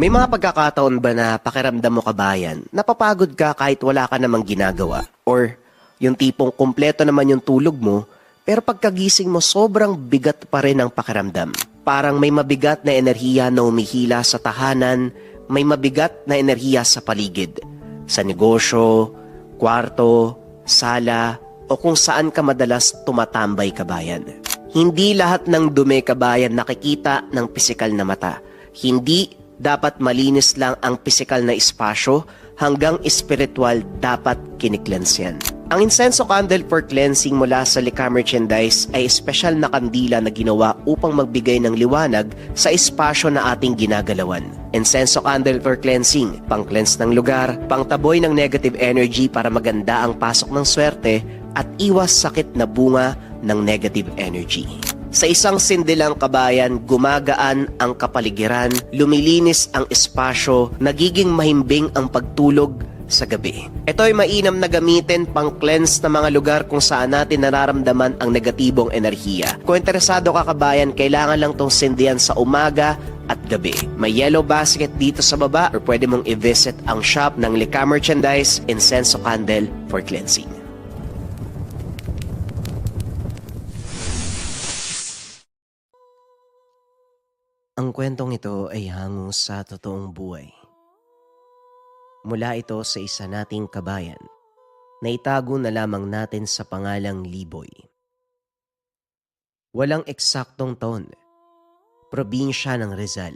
May mga pagkakataon ba na pakiramdam mo kabayan, napapagod ka kahit wala ka namang ginagawa? Or yung tipong kumpleto naman yung tulog mo, pero pagkagising mo sobrang bigat pa rin ang pakiramdam. Parang may mabigat na enerhiya na umihila sa tahanan, may mabigat na enerhiya sa paligid. Sa negosyo, kwarto, sala, o kung saan ka madalas tumatambay kabayan. Hindi lahat ng dumi kabayan nakikita ng pisikal na mata. Hindi dapat malinis lang ang pisikal na espasyo, hanggang espiritual dapat kiniklens yan. Ang incenso candle for cleansing mula sa Lika Merchandise ay espesyal na kandila na ginawa upang magbigay ng liwanag sa espasyo na ating ginagalawan. Incenso candle for cleansing, pang-cleanse ng lugar, pangtaboy ng negative energy para maganda ang pasok ng swerte at iwas sakit na bunga ng negative energy. Sa isang sindilang kabayan, gumagaan ang kapaligiran, lumilinis ang espasyo, nagiging mahimbing ang pagtulog sa gabi. Ito ay mainam na gamitin pang-cleanse na mga lugar kung saan natin nararamdaman ang negatibong enerhiya. Kung interesado ka kabayan, kailangan lang tong sindihan sa umaga at gabi. May yellow basket dito sa baba or pwede mong i-visit ang shop ng Lika Merchandise Incenso Candle for Cleansing. Ang kwentong ito ay hango sa totoong buhay. Mula ito sa isa nating kabayan na itago na lamang natin sa pangalang Liboy. Walang eksaktong taon, probinsya ng Rizal.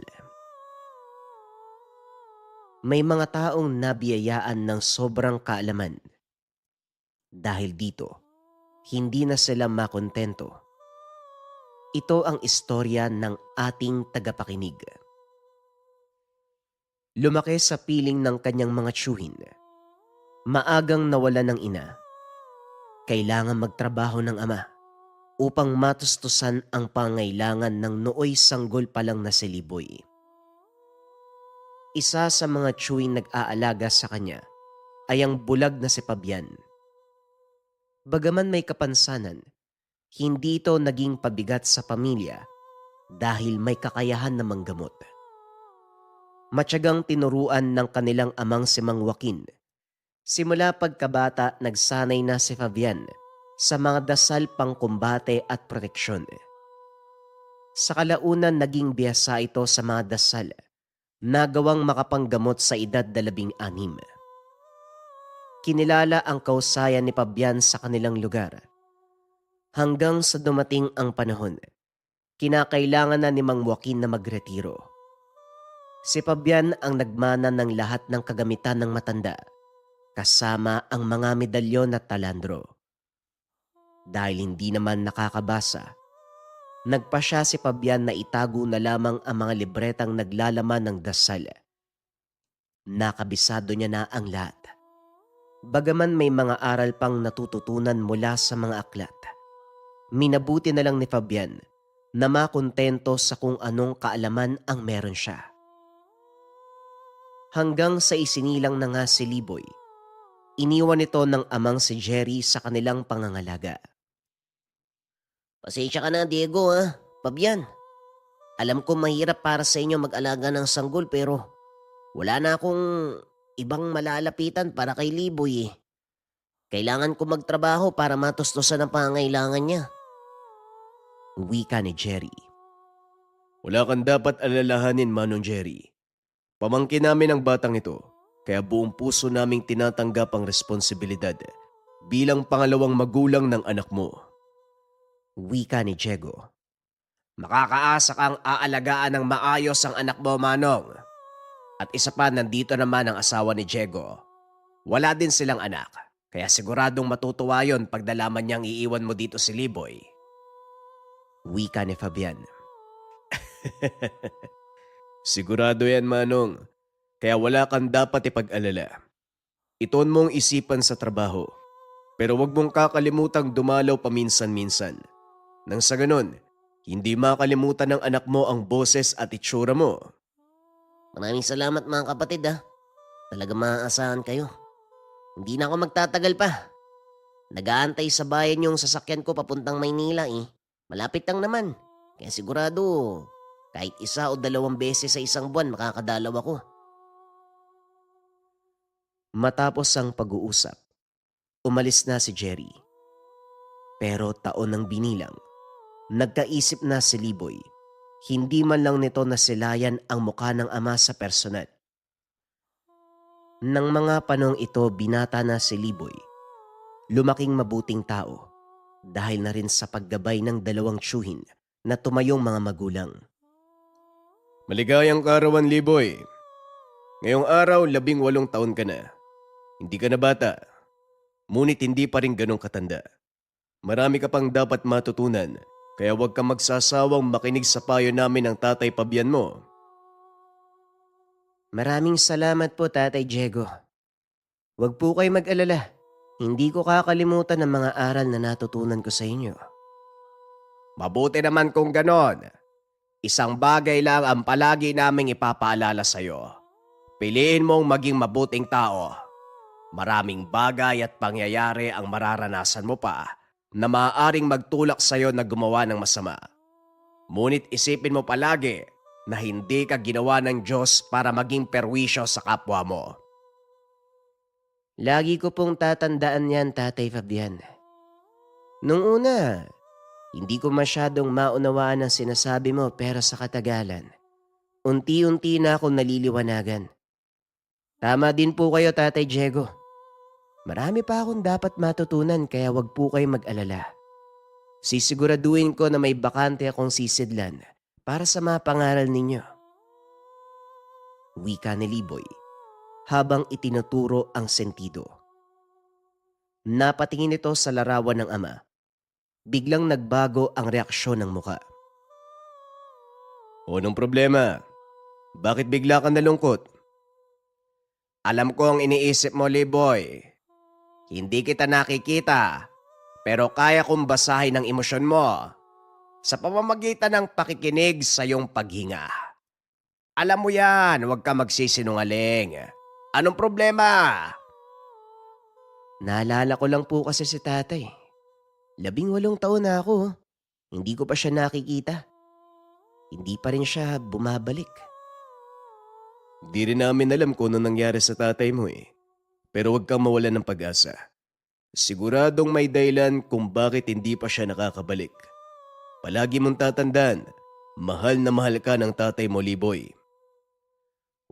May mga taong nabiyayaan ng sobrang kaalaman. Dahil dito, hindi na sila makontento. Ito ang istorya ng ating tagapakinig. Lumaki sa piling ng kanyang mga tiyuhin. Maagang nawala ng ina. Kailangan magtrabaho ng ama upang matustusan ang pangailangan ng nooy sanggol pa lang na si Liboy. Isa sa mga tiyuhin nag-aalaga sa kanya ay ang bulag na si Pabian. Bagaman may kapansanan, hindi ito naging pabigat sa pamilya dahil may kakayahan na manggamot. Matyagang tinuruan ng kanilang amang si Mang Joaquin. Simula pagkabata, nagsanay na si Fabian sa mga dasal pangkumbate at proteksyon. Sa kalaunan, naging biyasa ito sa mga dasal na gawang makapanggamot sa edad 16. Kinilala ang kausayan ni Fabian sa kanilang lugar. Hanggang sa dumating ang panahon, kinakailangan na ni Mang Joaquin na magretiro. Si Fabian ang nagmana ng lahat ng kagamitan ng matanda, kasama ang mga medalyon at talandro. Dahil hindi naman nakakabasa, nagpasya si Fabian na itago na lamang ang mga libretang naglalaman ng dasal. Nakabisado niya na ang lahat. Bagaman may mga aral pang natututunan mula sa mga aklat, minabuti na lang ni Fabian na makontento sa kung anong kaalaman ang meron siya. Hanggang sa isinilang na nga si Liboy, iniwan ito ng amang si Jerry sa kanilang pangangalaga. Pasensya ka na, Diego, ha? Fabian, alam ko mahirap para sa inyo mag-alaga ng sanggol pero wala na akong ibang malalapitan para kay Liboy eh. Kailangan ko magtrabaho para matustusan ang pangangailangan niya. Wika ni Jerry. Wala kang dapat alalahanin, Manong Jerry. Pamangkin namin ang batang ito, kaya buong puso naming tinatanggap ang responsibilidad bilang pangalawang magulang ng anak mo. Wika ni Diego. Makakaasa kang aalagaan ng maayos ang anak mo, Manong. At isa pa, nandito naman ang asawa ni Diego. Wala din silang anak, kaya siguradong matutuwa yon pag nalaman niyang iiwan mo dito si Liboy. Wika ni Fabian. Sigurado yan, Manong. Kaya wala kang dapat ipag-alala. Itoon mong isipan sa trabaho. Pero wag mong kakalimutang dumalaw paminsan-minsan. Nang sa ganon, hindi makalimutan ng anak mo ang boses at itsura mo. Maraming salamat mga kapatid, ha? Talaga maaasahan kayo. Hindi na ako magtatagal pa. Nag-aantay sa bayan yung sasakyan ko papuntang Maynila eh. Malapit lang naman. Kaya sigurado, Kahit 1 o 2 beses sa isang buwan makakadalaw ako. Matapos ang pag-uusap, umalis na si Jerry. Pero taon ng binilang, nagkaisip na si Liboy. Hindi man lang nito nasilayan ang mukha ng ama sa personal. Nang mga panong ito binata na si Liboy, lumaking mabuting tao dahil na rin sa paggabay ng 2 tiyuhin na tumayong mga magulang. Maligayang kaarawan, Liboy. Ngayong araw, 18 taon ka na. Hindi ka na bata. Ngunit hindi pa rin ganong katanda. Marami ka pang dapat matutunan, kaya huwag kang magsasawang makinig sa payo namin ng tatay Pabian mo. Maraming salamat po, Tatay Diego. Huwag po kayo mag-alala. Hindi ko kakalimutan ang mga aral na natutunan ko sa inyo. Mabuti naman kung ganon. Isang bagay lang ang palagi naming ipapaalala sa'yo. Piliin mong maging mabuting tao. Maraming bagay at pangyayari ang mararanasan mo pa na maaaring magtulak sa'yo na gumawa ng masama. Ngunit isipin mo palagi na hindi ka ginawa ng Diyos para maging perwisyo sa kapwa mo. Lagi ko pong tatandaan yan, Tatay Fabian. Nung una, hindi ko masyadong maunawaan ang sinasabi mo pero sa katagalan, unti-unti na akong naliliwanagan. Tama din po kayo, Tatay Diego. Marami pa akong dapat matutunan kaya wag po kayo mag-alala. Sisiguraduhin ko na may bakante akong sisidlan para sa mga pangaral ninyo. Wika ni Liboy habang itinuturo ang sentido. Napatingin ito sa larawan ng ama. Biglang nagbago ang reaksyon ng muka. Anong problema? Bakit bigla ka nalungkot? Alam ko ang iniisip mo, Liboy. Hindi kita nakikita, pero kaya kong basahin ang emosyon mo sa pamamagitan ng pakikinig sa iyong paghinga. Alam mo yan, huwag ka magsisinungaling. Anong problema? Naalala ko lang po kasi si tatay. 18 taon na ako. Hindi ko pa siya nakikita. Hindi pa rin siya bumabalik. Di rin namin alam kung ano nangyari sa tatay mo eh. Pero huwag kang mawalan ng pag-asa. Siguradong may dahilan kung bakit hindi pa siya nakakabalik. Palagi mong tatandaan, mahal na mahal ka ng tatay mo, Liboy.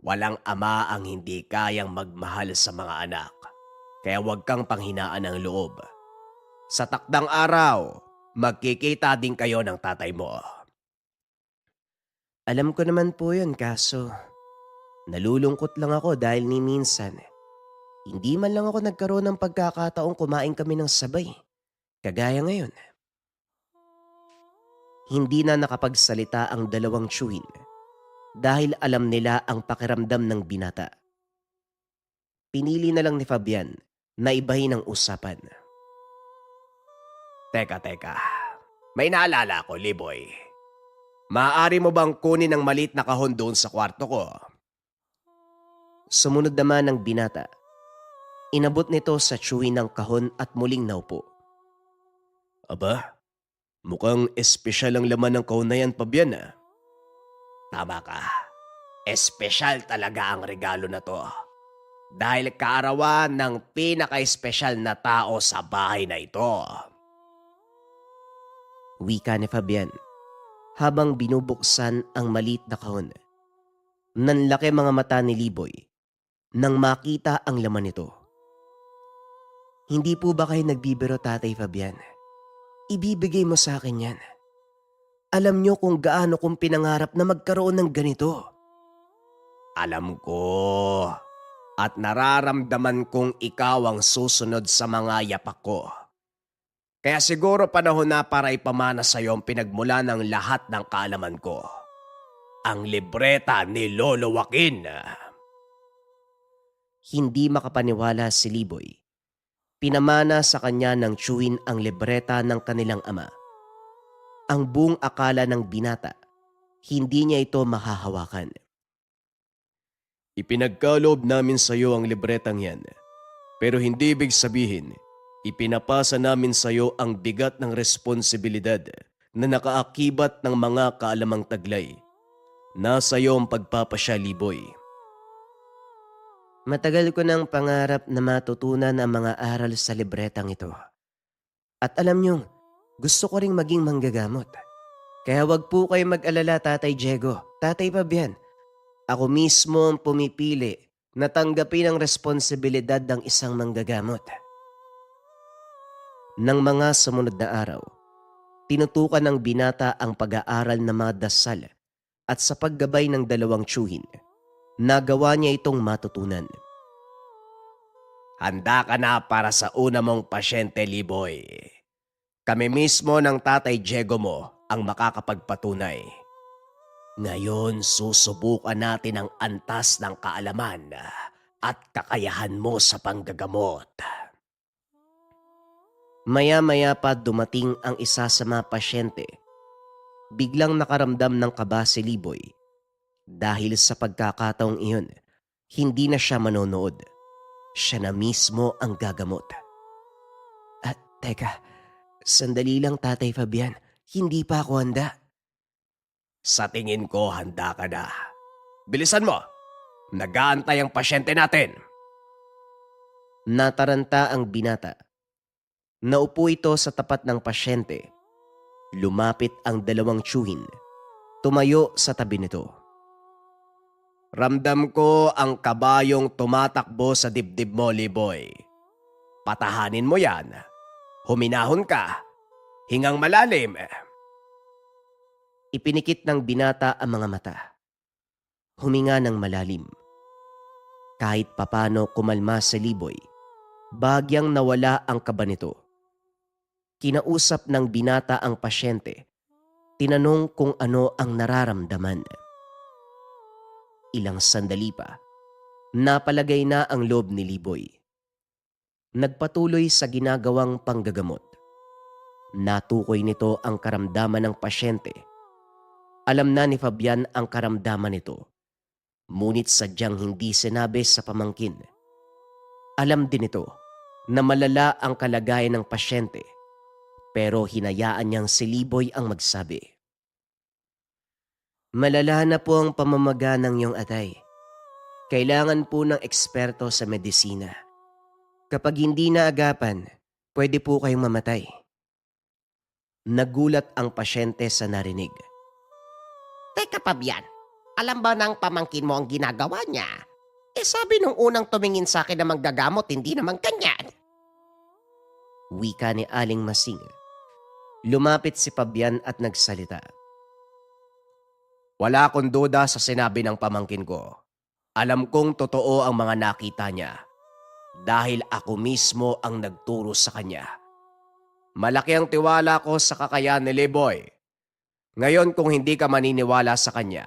Walang ama ang hindi kayang magmahal sa mga anak. Kaya huwag kang panghinaan ng loob. Sa takdang araw, magkikita din kayo ng tatay mo. Alam ko naman po yun kaso nalulungkot lang ako dahil ni minsan hindi man lang ako nagkaroon ng pagkakataong kumain kami ng sabay. Kagaya ngayon. Hindi na nakapagsalita ang 2 tiyuhin dahil alam nila ang pakiramdam ng binata. Pinili na lang ni Fabian na ibahin ang usapan. Teka. May naalala ko, Liboy. Maaari mo bang kunin ang maliit na kahon doon sa kwarto ko? Sumunod naman ng binata. Inabot nito sa tiyuhin ng kahon at muling naupo. Aba, mukhang espesyal ang laman ng kahon na yan, Pabian ah. Tama ka. Espesyal talaga ang regalo na to. Dahil kaarawan ng pinaka-espesyal na tao sa bahay na ito. Wika ni Fabian habang binubuksan ang maliit na kahon. Nanlaki mga mata ni Liboy nang makita ang laman nito. Hindi po ba kayo nagbibiro, Tatay Fabian? Ibibigay mo sa akin yan. Alam niyo kung gaano kong pinangarap na magkaroon ng ganito. Alam ko. At nararamdaman kong ikaw ang susunod sa mga yapak ko. Kaya siguro panahon na para ipamana sa iyo ang pinagmula ng lahat ng kaalaman ko. Ang libreta ni Lolo Joaquin. Hindi makapaniwala si Liboy. Pinamana sa kanya ng tiyuhin ang libreta ng kanilang ama. Ang buong akala ng binata, hindi niya ito mahahawakan. Ipinagkaloob namin sa iyo ang libretang yan. Pero hindi ibig sabihin, ipinapasa namin sa iyo ang bigat ng responsibilidad na nakaakibat ng mga kaalamang taglay Nasa iyo ang pagpapasya, Liboy. Matagal ko nang pangarap na matutunan ang mga aral sa libretang ito. At alam niyong, gusto ko ring maging manggagamot. Kaya wag po kayo mag-alala, Tatay Diego, Tatay Fabian. Ako mismo ang pumipili na tanggapin ang responsibilidad ng isang manggagamot. Nang mga sumunod na araw, tinutukan ng binata ang pag-aaral ng mga dasal at sa paggabay ng dalawang tiyuhin, nagawa niya itong matutunan. Handa ka na para sa una mong pasyente, Liboy. Kami mismo ng Tatay Diego mo ang makakapagpatunay. Ngayon, susubukan natin ang antas ng kaalaman at kakayahan mo sa panggagamot. Maya-maya pa dumating ang isa sa mga pasyente. Biglang nakaramdam ng kaba si Liboy. Dahil sa pagkakataong iyon, hindi na siya manonood. Siya na mismo ang gagamot. At teka, sandali lang, Tatay Fabian. Hindi pa ako handa. Sa tingin ko, handa ka na. Bilisan mo! Nag-aantay ang pasyente natin. Nataranta ang binata. Naupo ito sa tapat ng pasyente. Lumapit ang dalawang tiyuhin. Tumayo sa tabi nito. Ramdam ko ang kabayong tumatakbo sa dibdib mo, Liboy. Patahanin mo yan. Huminahon ka. Hingang malalim. Ipinikit ng binata ang mga mata. Huminga ng malalim. Kahit papano kumalma si Liboy, bagyang nawala ang kaba nito. Kinausap ng binata ang pasyente. Tinanong kung ano ang nararamdaman. Ilang sandali pa, napalagay na ang loob ni Liboy. Nagpatuloy sa ginagawang panggagamot. Natukoy nito ang karamdaman ng pasyente. Alam na ni Fabian ang karamdaman nito. Ngunit sadyang hindi sinabi sa pamangkin. Alam din ito na malala ang kalagayan ng pasyente. Pero hinayaan niyang si Liboy ang magsabi. Malala na po ang pamamaga ng iyong atay. Kailangan po ng eksperto sa medisina. Kapag hindi naagapan, pwede po kayong mamatay. Nagulat ang pasyente sa narinig. Teka, Fabian. Alam ba ng pamangkin mo ang ginagawa niya? Sabi nung unang tumingin sa akin na manggagamot, hindi naman ganyan. Wika ni Aling Masing. Lumapit si Fabian at nagsalita. Wala akong duda sa sinabi ng pamangkin ko. Alam kong totoo ang mga nakita niya. Dahil ako mismo ang nagturo sa kanya. Malaki ang tiwala ko sa kakayahan ni Liboy. Ngayon kung hindi ka maniniwala sa kanya,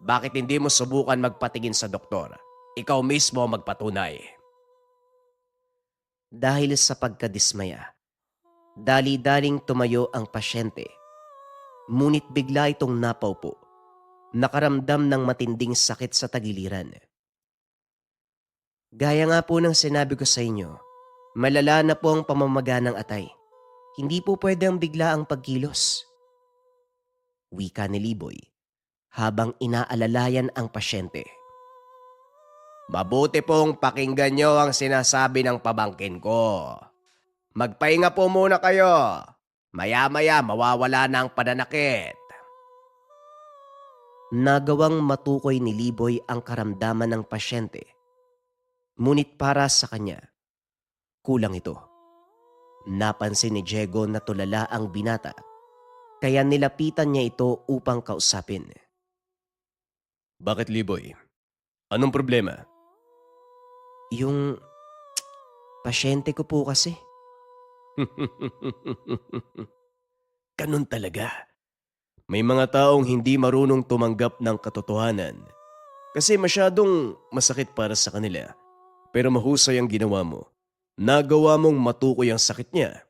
bakit hindi mo subukan magpatingin sa doktor? Ikaw mismo magpatunay. Dahil sa pagkadismaya, dali-daling tumayo ang pasyente. Ngunit bigla itong napaupo. Nakaramdam ng matinding sakit sa tagiliran. Gaya nga po ng sinabi ko sa inyo, malala na po ang pamamaga ng atay. Hindi po pwede ang bigla ang pagkilos. Wika ni Liboy habang inaalalayan ang pasyente. Mabuti pong pakinggan niyo ang sinasabi ng pamangkin ko. Magpahinga po muna kayo. Maya-maya mawawala na ang pananakit. Nagawang matukoy ni Liboy ang karamdaman ng pasyente. Ngunit para sa kanya, kulang ito. Napansin ni Diego na tulala ang binata, kaya nilapitan niya ito upang kausapin. Bakit, Liboy? Anong problema? Yung pasyente ko po kasi. Ganun talaga. May mga taong hindi marunong tumanggap ng katotohanan kasi masyadong masakit para sa kanila. Pero mahusay ang ginawa mo. Nagawa mong matukoy ang sakit niya.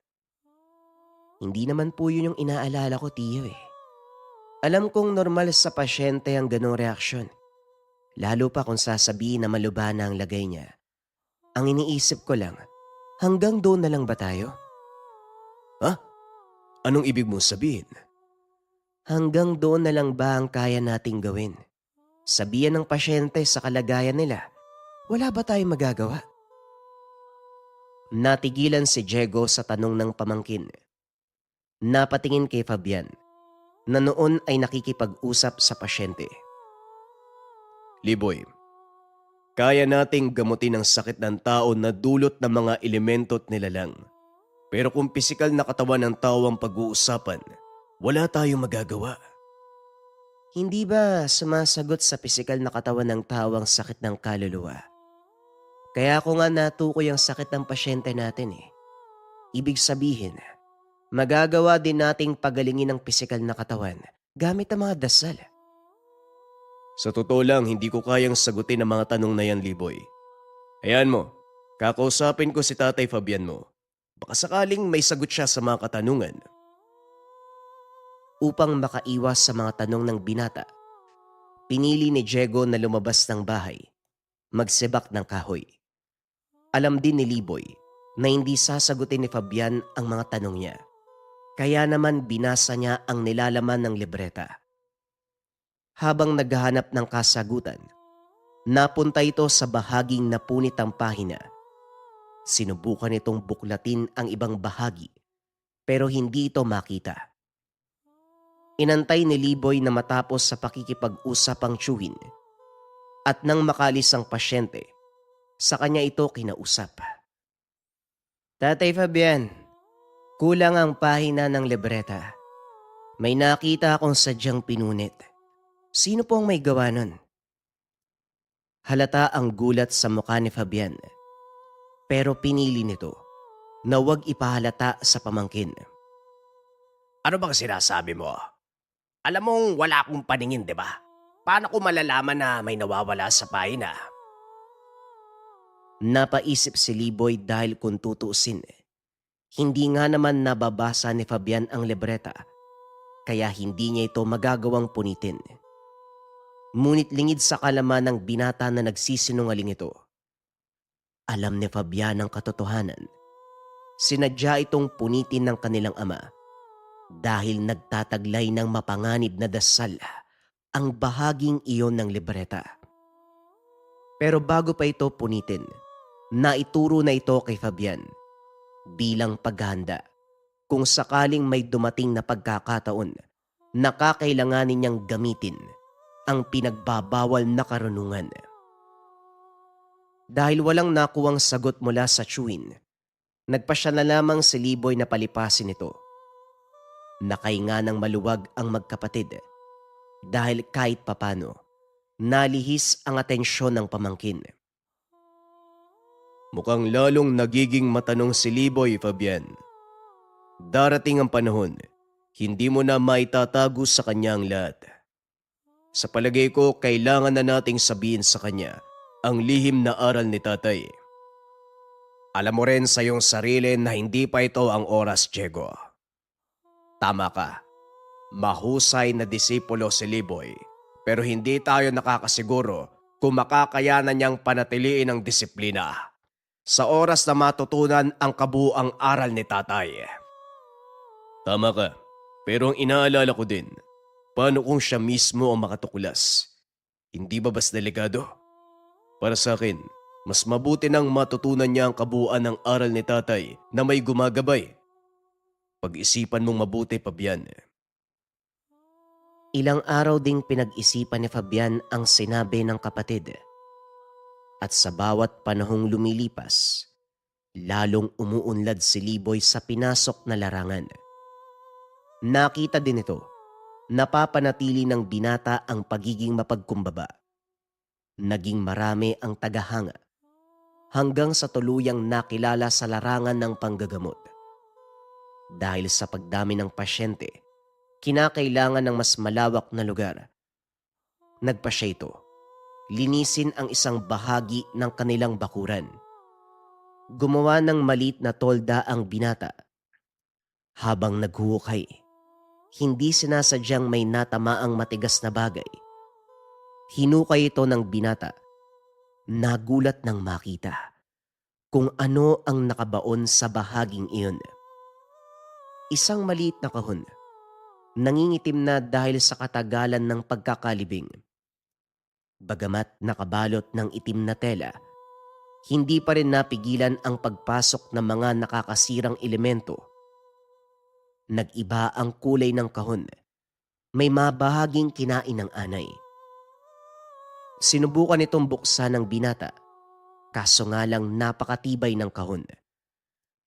Hindi naman po yun yung inaalala ko, tiyo eh. Alam kong normal sa pasyente ang ganong reaksyon. Lalo pa kung sasabihin na malubha na ang lagay niya. Ang iniisip ko lang, hanggang doon na lang ba tayo? Ha? Anong ibig mong sabihin? Hanggang doon na lang ba ang kaya nating gawin? Sabihan ng pasyente sa kalagayan nila, wala ba tayong magagawa? Natigilan si Diego sa tanong ng pamangkin. Napatingin kay Fabian na noon ay nakikipag-usap sa pasyente. Liboy, kaya nating gamutin ang sakit ng tao na dulot ng mga elemento at nilalang. Pero kung pisikal na katawan ng tao ang pag-uusapan, wala tayong magagawa. Hindi ba sumasagot sa pisikal na katawan ng tao ang sakit ng kaluluwa? Kaya ako nga natukoy ang sakit ng pasyente natin eh. Ibig sabihin, magagawa din nating pagalingin ang pisikal na katawan gamit ang mga dasal. Sa totoo lang, hindi ko kayang sagutin ang mga tanong na yan, Liboy. Hayaan mo, kakausapin ko si Tatay Fabian mo. Baka sakaling may sagot siya sa mga katanungan. Upang makaiwas sa mga tanong ng binata, pinili ni Diego na lumabas ng bahay, magsibak ng kahoy. Alam din ni Liboy na hindi sasagutin ni Fabian ang mga tanong niya. Kaya naman binasa niya ang nilalaman ng libreta. Habang naghahanap ng kasagutan, napunta ito sa bahaging napunit ang pahina. Sinubukan itong buklatin ang ibang bahagi pero hindi ito makita. Inantay ni Liboy na matapos sa pakikipag-usap ang tiyuhin at nang makalis ang pasyente, sa kanya ito kinausap. Tatay Fabian, kulang ang pahina ng libreta. May nakita akong sadyang pinunit. Sino po ang may gawa nun? Halata ang gulat sa mukha ni Fabian. Pero pinili nito na huwag ipahalata sa pamangkin. Ano bang sinasabi mo? Alam mong wala akong paningin, di ba? Paano ko malalaman na may nawawala sa pahina? Napaisip si Liboy dahil kung tutuusin, hindi nga naman nababasa ni Fabian ang libreta, kaya hindi niya ito magagawang punitin. Ngunit lingid sa kalaman ng binata na nagsisinungaling ito. Alam ni Fabian ang katotohanan. Sinadya itong punitin ng kanilang ama dahil nagtataglay ng mapanganib na dasal ang bahaging iyon ng libreta. Pero bago pa ito punitin, naituro na ito kay Fabian bilang paghahanda kung sakaling may dumating na pagkakataon na kakailanganin niyang gamitin ang pinagbabawal na karunungan. Dahil walang nakuwang sagot mula sa tiyuhin, nagpasya na lamang si Liboy na palipasin ito. Nakahinga ng maluwag ang magkapatid dahil kahit papano, nalihis ang atensyon ng pamangkin. Mukhang lalong nagiging matanong si Liboy, Fabian. Darating ang panahon, hindi mo na maitatago sa kanya ang lahat. Sa palagay ko, kailangan na nating sabihin sa kanya ang lihim na aral ni tatay. Alam mo rin sa iyong sarili na hindi pa ito ang oras, Diego. Tama ka. Mahusay na disipulo si Liboy, pero hindi tayo nakakasiguro kung makakayanan niyang panatiliin ang disiplina sa oras na matutunan ang kabuuang aral ni tatay. Tama ka, pero ang inaalala ko din, paano kung siya mismo ang makatuklas? Hindi ba mas delikado? Para sa akin, mas mabuti nang matutunan niya ang kabuuan ng aral ni tatay na may gumagabay. Pag-isipan mong mabuti, Fabian. Ilang araw ding pinag-isipan ni Fabian ang sinabi ng kapatid. At sa bawat panahong lumilipas, lalong umuunlad si Liboy sa pinasok na larangan. Nakita din ito, napapanatili ng binata ang pagiging mapagkumbaba. Naging marami ang tagahanga hanggang sa tuluyang nakilala sa larangan ng panggagamot. Dahil sa pagdami ng pasyente, kinakailangan ng mas malawak na lugar. Nagpasya ito, linisin ang isang bahagi ng kanilang bakuran. Gumawa ng maliit na tolda ang binata. Habang naghuhukay, hindi sinasadyang may natamaang matigas na bagay. Hinukay ito ng binata. Nagulat nang makita kung ano ang nakabaon sa bahaging iyon. Isang maliit na kahon. nangingitim na dahil sa katagalan ng pagkakalibing. Bagamat nakabalot ng itim na tela, hindi pa rin napigilan ang pagpasok ng mga nakakasirang elemento. Nag-iba ang kulay ng kahon. May mabahaging kinain ng anay. Sinubukan itong buksan ng binata, kaso nga lang napakatibay ng kahon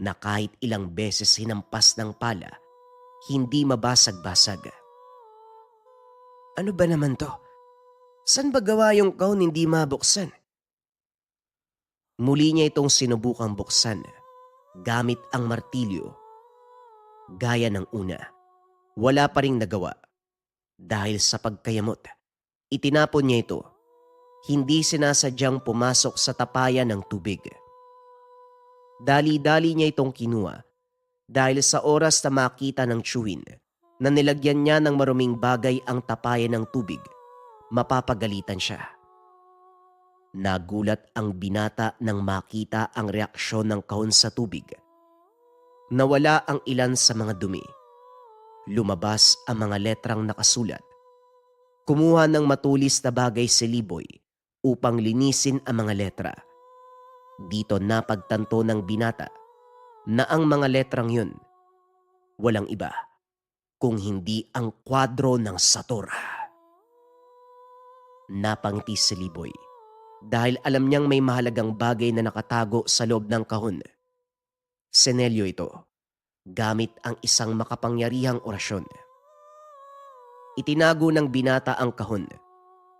na kahit ilang beses hinampas ng pala, hindi mabasag-basag. Ano ba naman to? San ba gawa yung kahon hindi mabuksan? Muli niya itong sinubukang buksan gamit ang martilyo. Gaya ng una, wala pa ring nagawa. Dahil sa pagkayamot, itinapon niya ito. Hindi sinasadyang pumasok sa tapayan ng tubig. Dali-dali niya itong kinuha dahil sa oras na makita ng tiyuhin na nilagyan niya ng maruming bagay ang tapayan ng tubig, mapapagalitan siya. Nagulat ang binata nang makita ang reaksyon ng kahon sa tubig. Nawala ang ilan sa mga dumi. Lumabas ang mga letrang nakasulat. Kumuha ng matulis na bagay si Liboy upang linisin ang mga letra. Dito napagtanto ng binata na ang mga letrang yun walang iba kung hindi ang kwadro ng Sator. Napangiti si Liboy dahil alam niyang may mahalagang bagay na nakatago sa loob ng kahon. Senelyo ito, gamit ang isang makapangyarihang orasyon. Itinago ng binata ang kahon,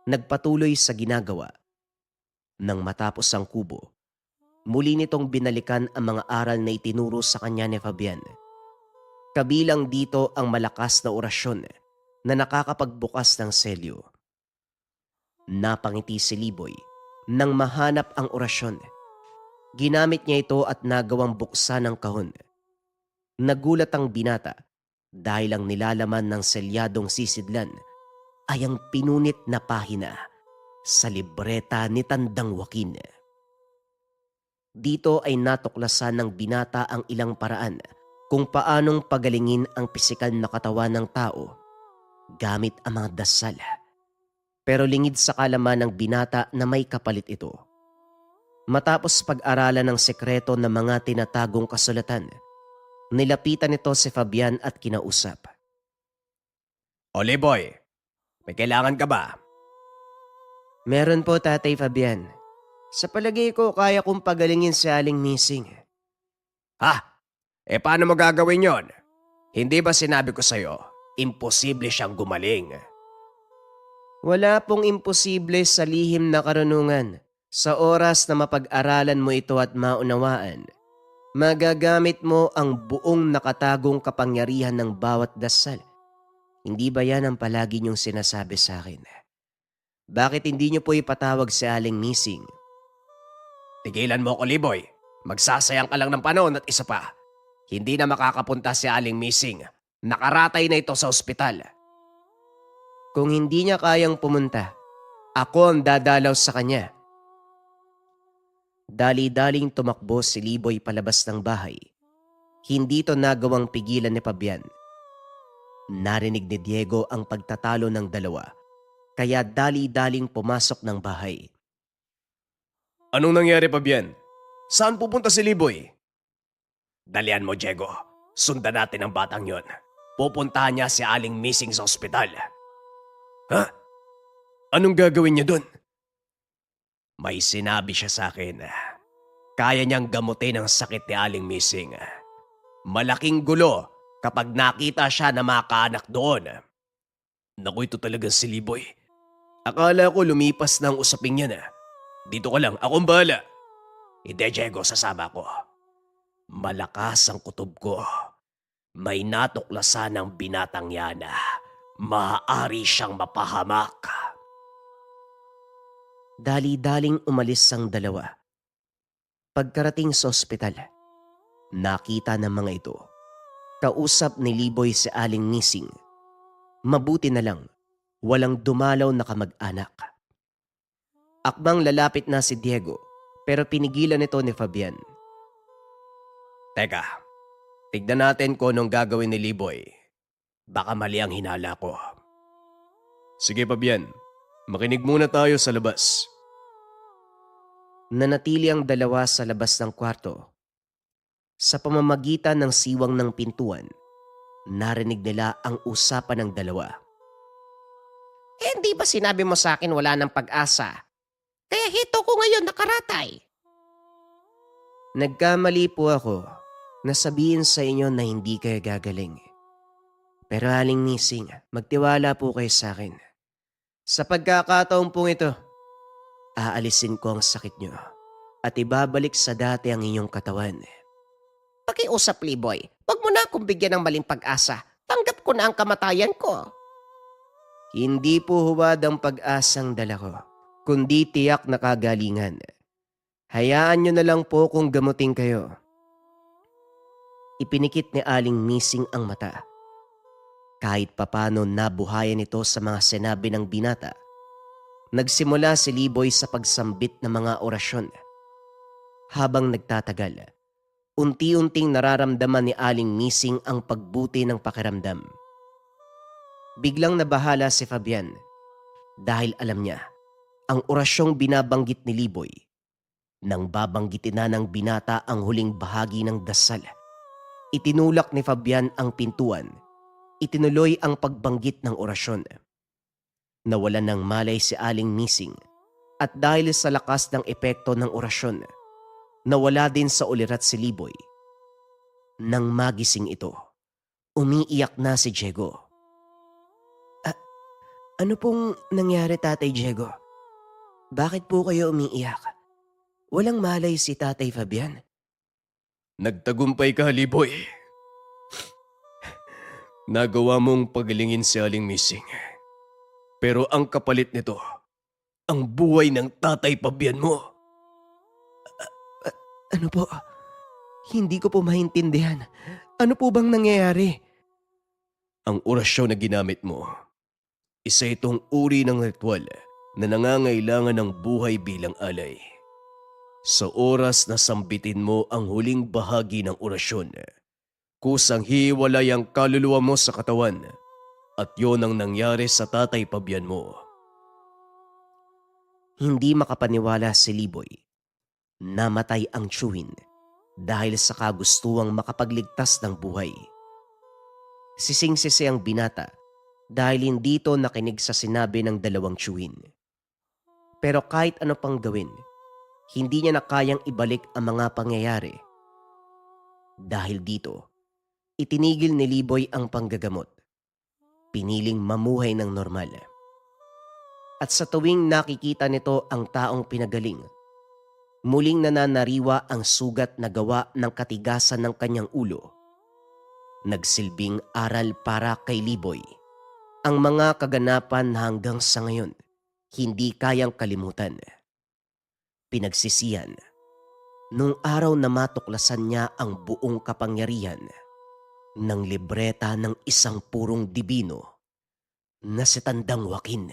nagpatuloy sa ginagawa. Nang matapos ang kubo, muli nitong binalikan ang mga aral na itinuro sa kanya ni Fabian. Kabilang dito ang malakas na orasyon na nakakapagbukas ng selyo. Napangiti si Liboy nang mahanap ang orasyon. Ginamit niya ito at nagawang buksan ang kahon. Nagulat ang binata dahil ang nilalaman ng selyadong sisidlan ay ang pinunit na pahina sa libreta ni Tandang Joaquin. Dito ay natuklasan ng binata ang ilang paraan kung paanong pagalingin ang pisikal na katawan ng tao gamit ang mga dasal. Pero lingid sa kalaman ng binata na may kapalit ito. Matapos pag-aralan ng sekreto ng mga tinatagong kasulatan, nilapitan nito si Fabian at kinausap. O Liboy, may kailangan ka ba? Meron po, Tatay Fabian. Sa palagay ko, kaya kong pagalingin si Aling Missing. Ha? Paano mo gagawin yon? Hindi ba sinabi ko sa'yo, imposible siyang gumaling? Wala pong imposible sa lihim na karunungan. Sa oras na mapag-aralan mo ito at maunawaan, magagamit mo ang buong nakatagong kapangyarihan ng bawat dasal. Hindi ba yan ang palagi niyong sinasabi sa akin? Bakit hindi niyo po ipatawag si Aling Missing? Tigilan mo ako, Liboy. Magsasayang ka lang ng panahon at isa pa. Hindi na makakapunta si Aling Missing. Nakaratay na ito sa ospital. Kung hindi niya kayang pumunta, ako ang dadalaw sa kanya. Dali-daling tumakbo si Liboy palabas ng bahay. Hindi ito nagawang pigilan ni Fabian. Narinig ni Diego ang pagtatalo ng dalawa, kaya dali-daling pumasok ng bahay. Anong nangyari, Fabian? Saan pupunta si Liboy? Dalian mo, Diego. Sundan natin ang batang yon. Pupuntahan niya si Aling Missing sa ospital. Ha? Anong gagawin niya doon? May sinabi siya sa akin. Kaya niyang gamutin ang sakit ni Aling Missing. Malaking gulo kapag nakita siya na makaanak doon. Naku, ito talagang si Liboy. Akala ko lumipas na ang usaping niya na. Dito ka lang, akong bahala. Hindi, Diego, sasama ko. Malakas ang kutob ko. May natuklasan ng binatang yan. Maaari siyang mapahamak. Dali-daling umalis ang dalawa. Pagkarating sa ospital, nakita ng mga ito. Kausap ni Liboy si Aling Missing. Mabuti na lang, walang dumalaw na kamag-anak. Akbang lalapit na si Diego, pero pinigilan ito ni Fabian. Teka, tignan natin kung anong gagawin ni Liboy. Baka mali ang hinala ko. Sige, Fabian. Makinig muna tayo sa labas. Nanatili ang dalawa sa labas ng kwarto. Sa pamamagitan ng siwang ng pintuan, narinig nila ang usapan ng dalawa. Hindi ba sinabi mo sa akin wala ng pag-asa? Kaya hito ko ngayon nakaratay. Nagkamali po ako na sabihin sa inyo na hindi kayo gagaling. Pero Aling Nising, magtiwala po kayo sa akin. Sa pagkakataon pong ito, aalisin ko ang sakit nyo at ibabalik sa dati ang inyong katawan. Pakiusap, Liboy. Huwag mo na akong bigyan ng maling pag-asa. Tanggap ko na ang kamatayan ko. Hindi po huwad ang pag-asang dala ko, kundi tiyak na kagalingan. Hayaan nyo na lang po kung gamutin kayo. Ipinikit ni Aling Mising ang mata. Kahit papano nabuhayan ito sa mga sinabi ng binata. Nagsimula si Liboy sa pagsambit ng mga orasyon. Habang nagtatagal, unti-unting nararamdaman ni Aling Mising ang pagbuti ng pakiramdam. Biglang nabahala si Fabian dahil alam niya ang orasyong binabanggit ni Liboy. Nang babanggitin na ng binata ang huling bahagi ng dasal, itinulak ni Fabian ang pintuan. Itinuloy ang pagbanggit ng orasyon. Nawalan ng malay si Aling Mising at dahil sa lakas ng epekto ng orasyon, nawala din sa ulirat si Liboy. Nang magising ito, umiiyak na si Diego. Ano pong nangyari, Tatay Diego? Bakit po kayo umiiyak? Walang malay si Tatay Fabian. Nagtagumpay ka, Liboy. Nagawa mong pagalingin si Aling Mising. Pero ang kapalit nito, ang buhay ng Tatay Fabian mo. Ano po? Hindi ko po maintindihan. Ano po bang nangyayari? Ang orasyon na ginamit mo, isa itong uri ng ritual na nangangailangan ng buhay bilang alay. Sa oras na sambitin mo ang huling bahagi ng orasyon, kusang hiwalay ang kaluluwa mo sa katawan at yon ang nangyari sa Tatay Fabian mo. Hindi makapaniwala si Liboy. Namatay ang tiyuhin dahil sa kagustuang makapagligtas ng buhay. Sising-sisi ang binata dahil hindi ito nakinig sa sinabi ng dalawang tiyuhin. Pero kahit ano pang gawin, hindi niya na kayang ibalik ang mga pangyayari. Dahil dito, itinigil ni Liboy ang panggagamot. Piniling mamuhay ng normal. At sa tuwing nakikita nito ang taong pinagaling, muling nananariwa ang sugat na gawa ng katigasan ng kanyang ulo. Nagsilbing aral para kay Liboy ang mga kaganapan na hanggang sa ngayon hindi kayang kalimutan. Pinagsisihan nung araw na matuklasan niya ang buong kapangyarihan ng libreta ng isang purong dibino na si Tandang Joaquin.